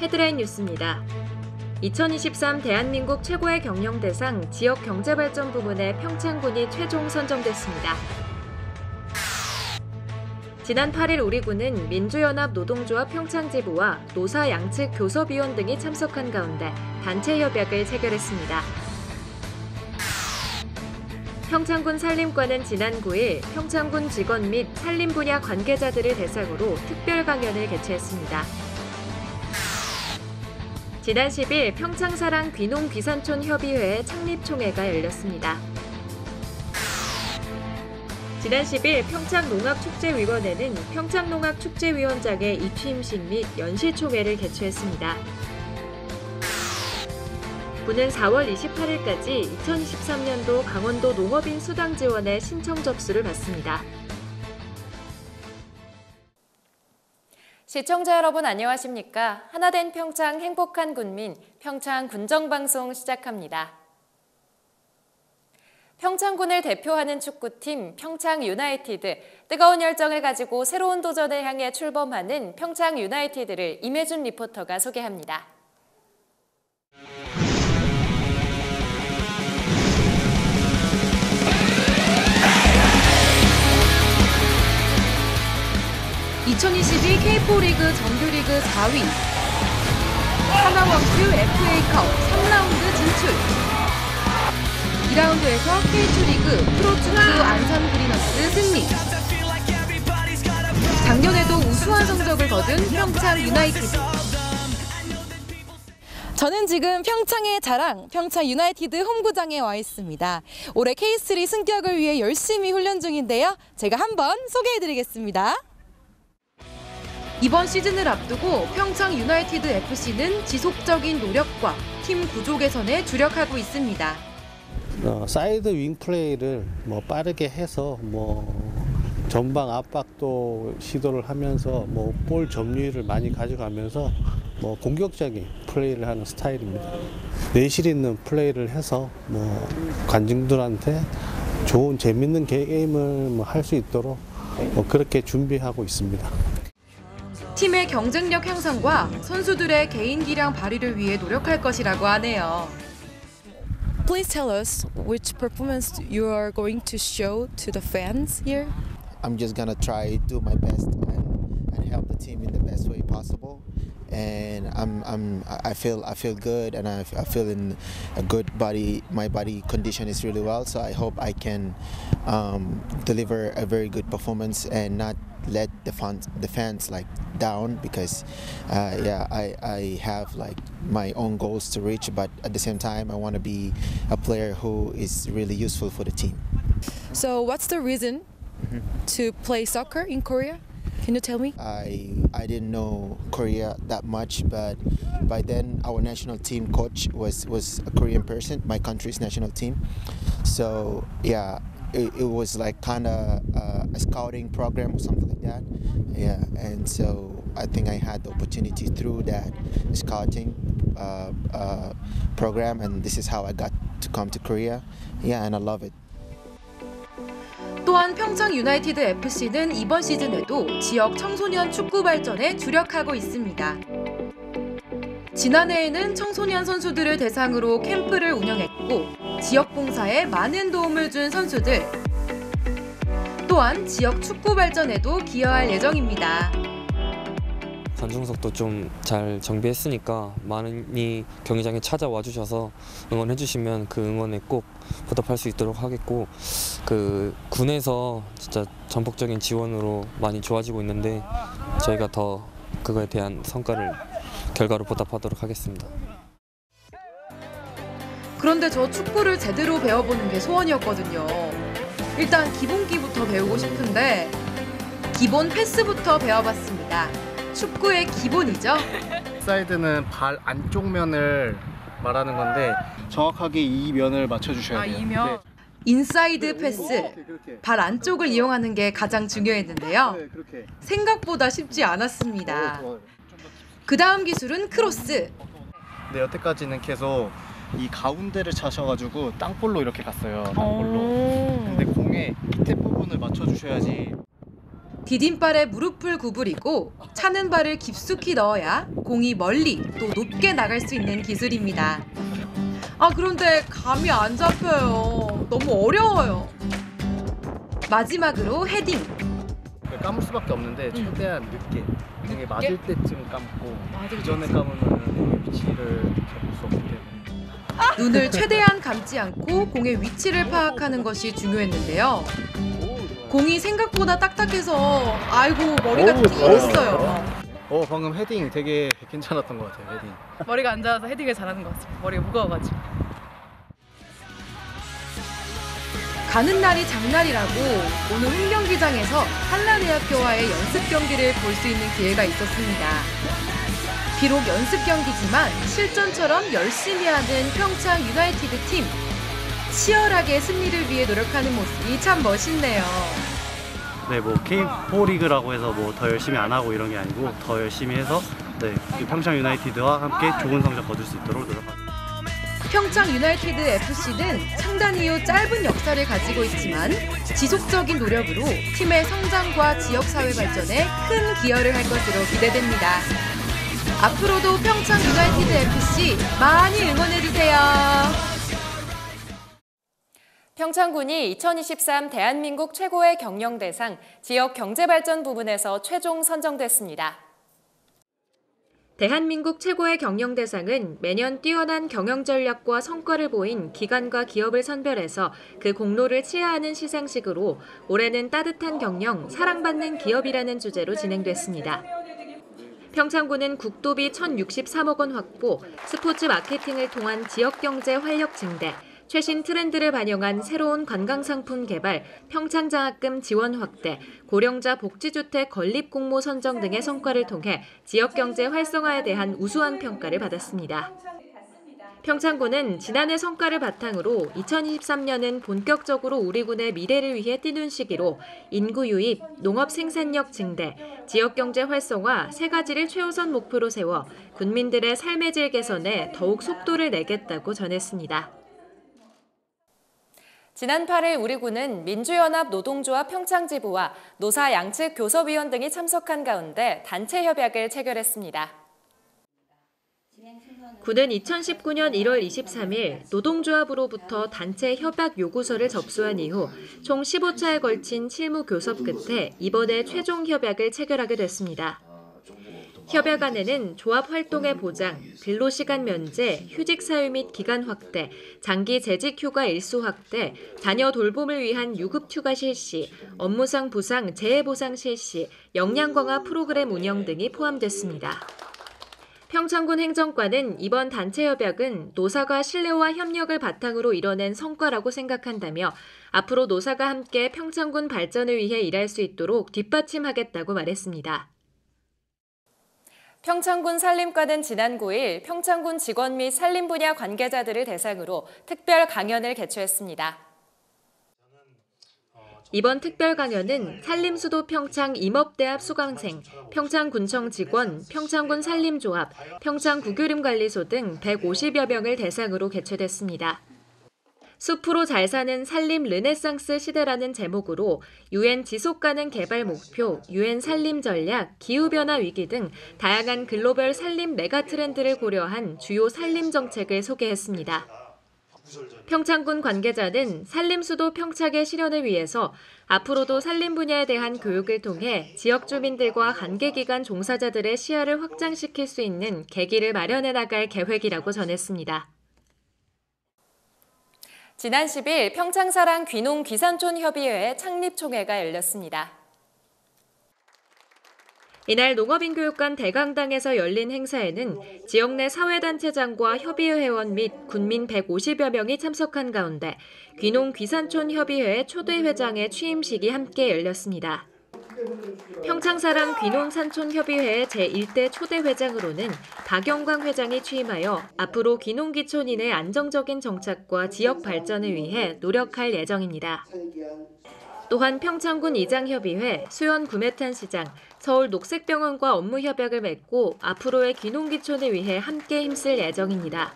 헤드라인 뉴스입니다. 2023 대한민국 최고의 경영대상 지역경제발전 부문에 평창군이 최종 선정됐습니다. 지난 8일 우리 군은 민주연합 노동조합 평창지부와 노사 양측 교섭위원 등이 참석한 가운데 단체 협약을 체결했습니다. 평창군 산림과는 지난 9일 평창군 직원 및 산림 분야 관계자들을 대상으로 특별 강연을 개최했습니다. 지난 10일 평창사랑 귀농귀산촌 협의회 창립총회가 열렸습니다. 지난 10일 평창농악축제위원회는 평창농악축제위원장의 입취임식 및 연시총회를 개최했습니다. 군은 4월 28일까지 2023년도 강원도 농업인 수당 지원의 신청 접수를 받습니다. 시청자 여러분 안녕하십니까? 하나된 평창 행복한 군민 평창 군정방송 시작합니다. 평창군을 대표하는 축구팀 평창 유나이티드, 뜨거운 열정을 가지고 새로운 도전을 향해 출범하는 평창 유나이티드를 임혜준 리포터가 소개합니다. (2022) K4리그 정규리그 4위, 하나원큐 FA컵 3라운드 진출, 2라운드에서 K2리그 프로축구 안산 그리너스 승리, 작년에도 우수한 성적을 거둔 평창 유나이티드. 저는 지금 평창의 자랑, 평창 유나이티드 홈구장에 와 있습니다. 올해 K3 승격을 위해 열심히 훈련 중인데요. 제가 한번 소개해드리겠습니다. 이번 시즌을 앞두고 평창 유나이티드 FC는 지속적인 노력과 팀 구조 개선에 주력하고 있습니다. 사이드 윙 플레이를 빠르게 해서 전방 압박도 시도를 하면서 볼 점유율을 많이 가져가면서 공격적인 플레이를 하는 스타일입니다. 내실 있는 플레이를 해서 관중들한테 좋은 재밌는 게임을 할 수 있도록 그렇게 준비하고 있습니다. 팀의 경쟁력 향상과 선수들의 개인 기량 발휘를 위해 노력할 것이라고 하네요. Please tell us which performance you are going to show to the fans here. I'm just gonna try do my best and help the team in the best way possible. And I feel good, and I feel in a good body. My body condition is really well, so I hope I can deliver a very good performance and not let the fans down, because I have my own goals to reach, but at the same time I want to be a player who is really useful for the team. So what's the reason to play soccer in Korea? Can you tell me? I didn't know Korea that much, but by then our national team coach was a Korean person, my country's national team. So yeah, it was kind of a scouting program or something like that. Yeah, and so I think I had the opportunity through that scouting program, and this is how I got to come to Korea. Yeah, and I love it. 또한 평창 유나이티드 FC는 이번 시즌에도 지역 청소년 축구 발전에 주력하고 있습니다. 지난해에는 청소년 선수들을 대상으로 캠프를 운영했고 지역 봉사에 많은 도움을 준 선수들, 또한 지역 축구 발전에도 기여할 예정입니다. 관중석도 좀 잘 정비했으니까 많이 경기장에 찾아와 주셔서 응원해 주시면 그 응원에 꼭 보답할 수 있도록 하겠고, 군에서 진짜 전폭적인 지원으로 많이 좋아지고 있는데 저희가 더 그거에 대한 성과를 결과로 보답하도록 하겠습니다. 그런데 저 축구를 제대로 배워보는 게 소원이었거든요. 일단 기본기부터 배우고 싶은데 기본 패스부터 배워봤습니다. 축구의 기본이죠. 사이드는 발 안쪽 면을 말하는 건데 정확하게 이 면을 맞춰주셔야 돼요. 이 면? 네. 인사이드 패스, 발 안쪽을 이용하는 게 가장 중요했는데요. 생각보다 쉽지 않았습니다. 그 다음 기술은 크로스. 네, 여태까지는 계속 이 가운데를 차셔가지고 땅볼로 이렇게 갔어요. 땅볼로. 근데 공의 밑에 부분을 맞춰주셔야지 디딤발에 무릎을 구부리고 차는 발을 깊숙이 넣어야 공이 멀리 또 높게 나갈 수 있는 기술입니다. 그런데 감이 안 잡혀요. 너무 어려워요. 마지막으로 헤딩. 감을 수밖에 없는데 최대한 늦게. 공에 맞을 때쯤 감고 그 전에 감으면 위치를 잡을 수 없기 때문에. 눈을 최대한 감지 않고 공의 위치를 파악하는 것이 중요했는데요. 공이 생각보다 딱딱해서 머리가 띵했어요. 방금 헤딩 되게 괜찮았던 것 같아요. 헤딩. 머리가 안 닿아서 헤딩을 잘하는 것 같습니다. 머리가 무거워가지고. 가는 날이 장날이라고 오늘 홍경기장에서 한라대학교와의 연습 경기를 볼 수 있는 기회가 있었습니다. 비록 연습 경기지만 실전처럼 열심히 하는 평창 유나이티드 팀. 치열하게 승리를 위해 노력하는 모습이 참 멋있네요. 네, K4 리그라고 해서 더 열심히 안 하고 이런 게 아니고 더 열심히 해서 이 평창 유나이티드와 함께 좋은 성적 거둘 수 있도록 노력합니다. 평창 유나이티드 FC는 창단 이후 짧은 역사를 가지고 있지만 지속적인 노력으로 팀의 성장과 지역사회 발전에 큰 기여를 할 것으로 기대됩니다. 앞으로도 평창 유나이티드 FC 많이 응원해주세요. 평창군이 2023 대한민국 최고의 경영대상 지역 경제발전 부문에서 최종 선정됐습니다. 대한민국 최고의 경영대상은 매년 뛰어난 경영 전략과 성과를 보인 기관과 기업을 선별해서 그 공로를 치하하는 시상식으로 올해는 따뜻한 경영, 사랑받는 기업이라는 주제로 진행됐습니다. 평창군은 국도비 1,063억 원 확보, 스포츠 마케팅을 통한 지역경제 활력 증대, 최신 트렌드를 반영한 새로운 관광상품 개발, 평창장학금 지원 확대, 고령자 복지주택 건립공모 선정 등의 성과를 통해 지역경제 활성화에 대한 우수한 평가를 받았습니다. 평창군은 지난해 성과를 바탕으로 2023년은 본격적으로 우리 군의 미래를 위해 뛰는 시기로 인구 유입, 농업 생산력 증대, 지역경제 활성화 세 가지를 최우선 목표로 세워 군민들의 삶의 질 개선에 더욱 속도를 내겠다고 전했습니다. 지난 8일 우리 군은 민주연합 노동조합 평창지부와 노사 양측 교섭위원 등이 참석한 가운데 단체 협약을 체결했습니다. 군은 2019년 1월 23일 노동조합으로부터 단체 협약 요구서를 접수한 이후 총 15차에 걸친 실무 교섭 끝에 이번에 최종 협약을 체결하게 됐습니다. 협약안에는 조합 활동의 보장, 근로시간 면제, 휴직 사유 및 기간 확대, 장기 재직 휴가 일수 확대, 자녀 돌봄을 위한 유급 휴가 실시, 업무상 부상, 재해 보상 실시, 역량 강화 프로그램 운영 등이 포함됐습니다. 평창군 행정과는 이번 단체 협약은 노사가 신뢰와 협력을 바탕으로 이뤄낸 성과라고 생각한다며 앞으로 노사가 함께 평창군 발전을 위해 일할 수 있도록 뒷받침하겠다고 말했습니다. 평창군 산림과는 지난 9일 평창군 직원 및 산림 분야 관계자들을 대상으로 특별 강연을 개최했습니다. 이번 특별 강연은 산림수도 평창 임업대합 수강생, 평창군청 직원, 평창군 산림조합, 평창구교림관리소 등 150여 명을 대상으로 개최됐습니다. 숲으로 잘 사는 산림 르네상스 시대라는 제목으로 UN 지속가능 개발 목표, UN 산림 전략, 기후변화 위기 등 다양한 글로벌 산림 메가 트렌드를 고려한 주요 산림 정책을 소개했습니다. 평창군 관계자는 산림수도 평창의 실현을 위해서 앞으로도 산림 분야에 대한 교육을 통해 지역 주민들과 관계기관 종사자들의 시야를 확장시킬 수 있는 계기를 마련해 나갈 계획이라고 전했습니다. 지난 10일 평창사랑 귀농 귀산촌 협의회 창립총회가 열렸습니다. 이날 농업인교육관 대강당에서 열린 행사에는 지역 내 사회단체장과 협의회 회원 및 군민 150여 명이 참석한 가운데 귀농 귀산촌 협의회 초대 회장의 취임식이 함께 열렸습니다. 평창사랑 귀농산촌협의회 제1대 초대 회장으로는 박영광 회장이 취임하여 앞으로 귀농귀촌인의 안정적인 정착과 지역 발전을 위해 노력할 예정입니다. 또한 평창군 이장협의회, 수원 구매탄시장, 서울 녹색병원과 업무 협약을 맺고 앞으로의 귀농귀촌을 위해 함께 힘쓸 예정입니다.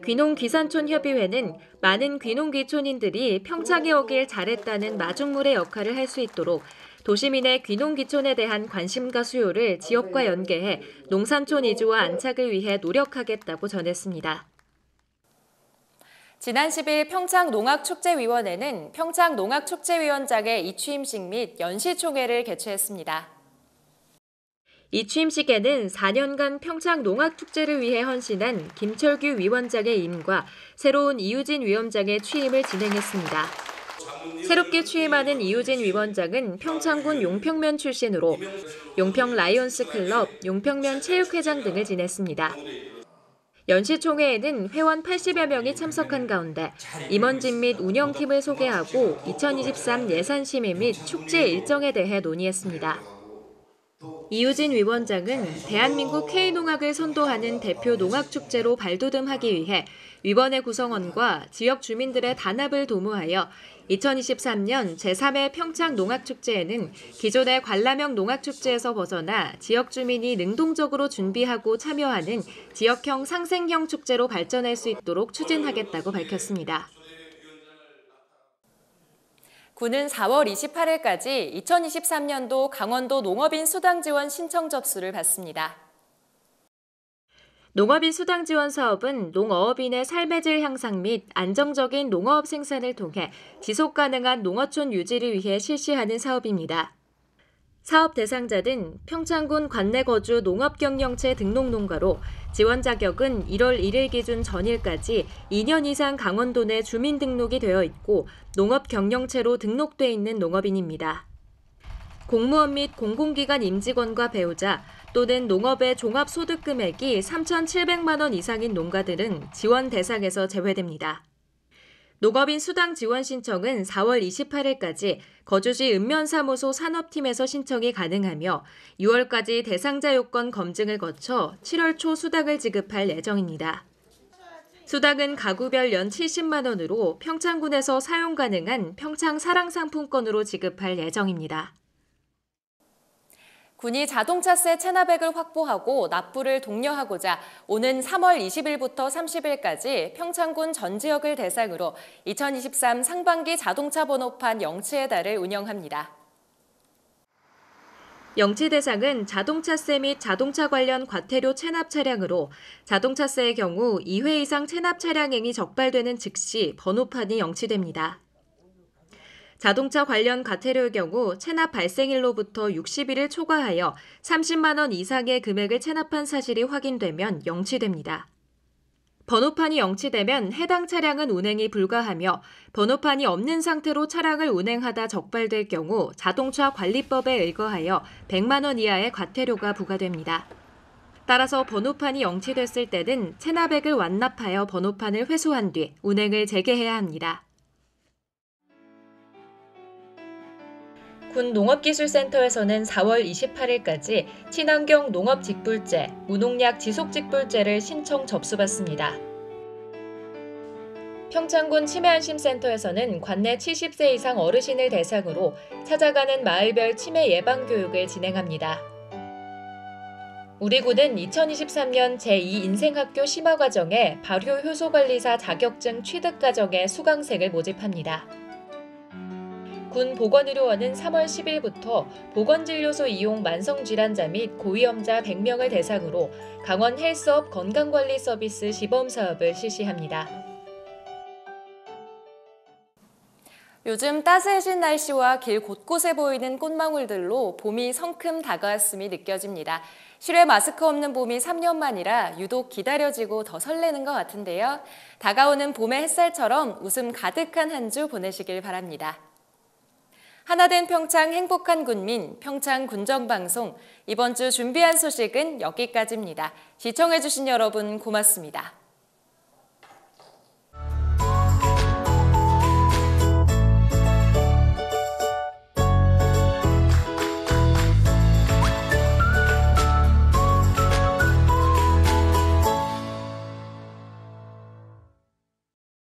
귀농귀산촌협의회는 많은 귀농귀촌인들이 평창에 오길 잘했다는 마중물의 역할을 할 수 있도록 도시민의 귀농귀촌에 대한 관심과 수요를 지역과 연계해 농산촌 이주와 안착을 위해 노력하겠다고 전했습니다. 지난 10일 평창농악축제위원회는 평창농악축제위원장의 이취임식 및 연시총회를 개최했습니다. 이 취임식에는 4년간 평창농악축제를 위해 헌신한 김철규 위원장의 임과 새로운 이유진 위원장의 취임을 진행했습니다. 새롭게 취임하는 이유진 위원장은 평창군 용평면 출신으로 용평 라이온스 클럽, 용평면 체육회장 등을 지냈습니다. 연시총회에는 회원 80여 명이 참석한 가운데 임원진 및 운영팀을 소개하고 2023 예산 심의 및 축제 일정에 대해 논의했습니다. 이유진 위원장은 대한민국 K농악을 선도하는 대표 농악축제로 발돋움하기 위해 위원회 구성원과 지역 주민들의 단합을 도모하여 2023년 제3회 평창농악축제에는 기존의 관람형 농악축제에서 벗어나 지역 주민이 능동적으로 준비하고 참여하는 지역형 상생형 축제로 발전할 수 있도록 추진하겠다고 밝혔습니다. 군은 4월 28일까지 2023년도 강원도 농업인 수당 지원 신청 접수를 받습니다. 농업인 수당 지원 사업은 농어업인의 삶의 질 향상 및 안정적인 농어업 생산을 통해 지속 가능한 농어촌 유지를 위해 실시하는 사업입니다. 사업 대상자는 평창군 관내 거주 농업경영체 등록 농가로 지원 자격은 1월 1일 기준 전일까지 2년 이상 강원도 내 주민 등록이 되어 있고 농업경영체로 등록돼 있는 농업인입니다. 공무원 및 공공기관 임직원과 배우자 또는 농업의 종합소득 금액이 3,700만 원 이상인 농가들은 지원 대상에서 제외됩니다. 농업인 수당 지원 신청은 4월 28일까지 거주지 읍면사무소 산업팀에서 신청이 가능하며 6월까지 대상자 요건 검증을 거쳐 7월 초 수당을 지급할 예정입니다. 수당은 가구별 연 70만 원으로 평창군에서 사용 가능한 평창 사랑상품권으로 지급할 예정입니다. 군이 자동차세 체납액을 확보하고 납부를 독려하고자 오는 3월 20일부터 30일까지 평창군 전 지역을 대상으로 2023 상반기 자동차 번호판 영치의 달을 운영합니다. 영치 대상은 자동차세 및 자동차 관련 과태료 체납 차량으로 자동차세의 경우 2회 이상 체납 차량행위 적발되는 즉시 번호판이 영치됩니다. 자동차 관련 과태료의 경우 체납 발생일로부터 60일을 초과하여 30만 원 이상의 금액을 체납한 사실이 확인되면 영치됩니다. 번호판이 영치되면 해당 차량은 운행이 불가하며 번호판이 없는 상태로 차량을 운행하다 적발될 경우 자동차 관리법에 의거하여 100만 원 이하의 과태료가 부과됩니다. 따라서 번호판이 영치됐을 때는 체납액을 완납하여 번호판을 회수한 뒤 운행을 재개해야 합니다. 군 농업기술센터에서는 4월 28일까지 친환경 농업직불제, 무농약 지속직불제를 신청 접수받습니다. 평창군 치매안심센터에서는 관내 70세 이상 어르신을 대상으로 찾아가는 마을별 치매 예방 교육을 진행합니다. 우리 군은 2023년 제2인생학교 심화과정에 발효효소관리사 자격증 취득과정에 수강생을 모집합니다. 군 보건의료원은 3월 10일부터 보건진료소 이용 만성질환자 및 고위험자 100명을 대상으로 강원 헬스업 건강관리 서비스 시범사업을 실시합니다. 요즘 따스해진 날씨와 길 곳곳에 보이는 꽃망울들로 봄이 성큼 다가왔음이 느껴집니다. 실외 마스크 없는 봄이 3년 만이라 유독 기다려지고 더 설레는 것 같은데요. 다가오는 봄의 햇살처럼 웃음 가득한 한 주 보내시길 바랍니다. 하나된 평창 행복한 군민 평창 군정방송 이번 주 준비한 소식은 여기까지입니다. 시청해주신 여러분 고맙습니다.